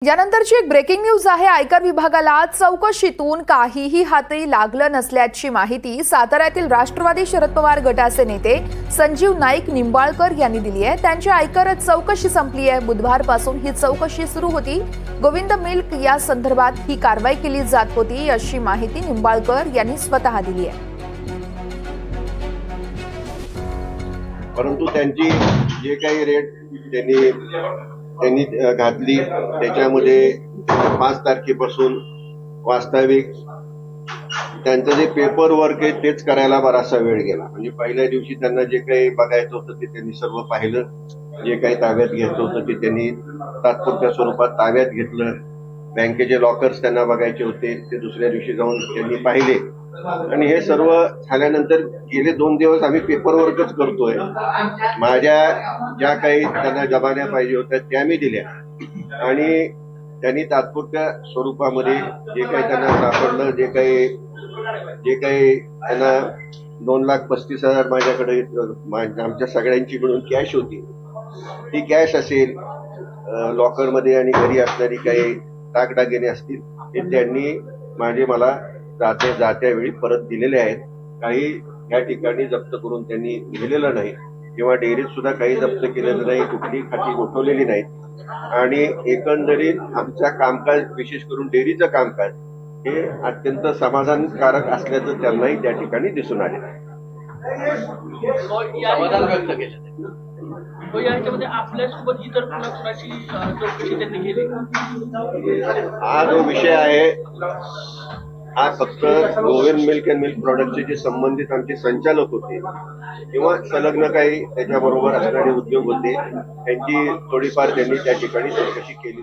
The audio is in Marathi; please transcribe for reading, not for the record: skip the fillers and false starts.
यानंतरची एक ब्रेकिंग न्यूज आहे। आयकर विभागाला चौकशीतून काहीही हाती लागलं नसल्याची माहिती साताऱ्यातील राष्ट्रवादी शरद पवार गटाचे नेते संजीव नाईक निंबाळकर यांनी दिली आहे। त्यांची आयकर चौकशी संपली आहे। बुधवारपासून ही चौकशी सुरू होती। गोविंद मिल्क या संदर्भात ही कारवाई केली जात होती अशी माहिती निंबाळकर यांनी स्वतः दिली आहे। परंतु त्यांची जे काही रेट त्यांनी घातली त्याच्यामध्ये 5 तारखेपासून वास्तविक त्यांचं जे पेपर वर्क आहे तेच करायला बराचसा वेळ गेला। म्हणजे पहिल्या दिवशी त्यांना जे काही बघायचं होतं ते त्यांनी सर्व पाहिलं, जे काही ताब्यात घ्यायचं होतं ते त्यांनी तात्पुरत्या स्वरूपात ताब्यात घेतलं। बँकेचे लॉकर्स त्यांना बघायचे होते ते दुसऱ्या दिवशी जाऊन त्यांनी पाहिले आणि हे सर्व झाल्यानंतर गेले 2 दिवस आम्ही पेपर वर्कच करतोय। माझ्या ज्या काही त्यांना जबान्या पाहिजे होत्या त्या मी दिल्या आणि त्यांनी तात्पुरत्या स्वरूपामध्ये जे काही त्यांना सापडलं, जे काही त्यांना 2,35,000 माझ्याकडे आमच्या सगळ्यांची मिळून कॅश होती, ती कॅश असेल, लॉकरमध्ये आणि घरी असणारी काही दागदागिने असतील हे त्यांनी मला जात्या वेळी परत दिलेले आहेत। काही या ठिकाणी जप्त करून त्यांनी दिलेलं नाही किंवा डेअरीत सुद्धा काही जप्त केलेलं नाही, कुठली खाती गोठवलेली नाहीत आणि एकंदरीत आमचं कामकाज, विशेष करून डेअरीचं कामकाज हे अत्यंत समाधानकारक असल्याचं त्यांनाही त्या ठिकाणी दिसून आले आहे। समाधान व्यक्त केलं याच्यामध्ये आपल्यासोबत इतर कुणाची चौकशी त्यांनी केली। हा जो विषय आहे हा फक्त गोविंद मिल्क अँड मिल्क प्रोडक्टचे जे संबंधित आमचे संचालक होते किंवा संलग्न काही त्याच्याबरोबर असणारे उद्योग होते त्यांची थोडीफार त्यांनी त्या ठिकाणी चौकशी केलेली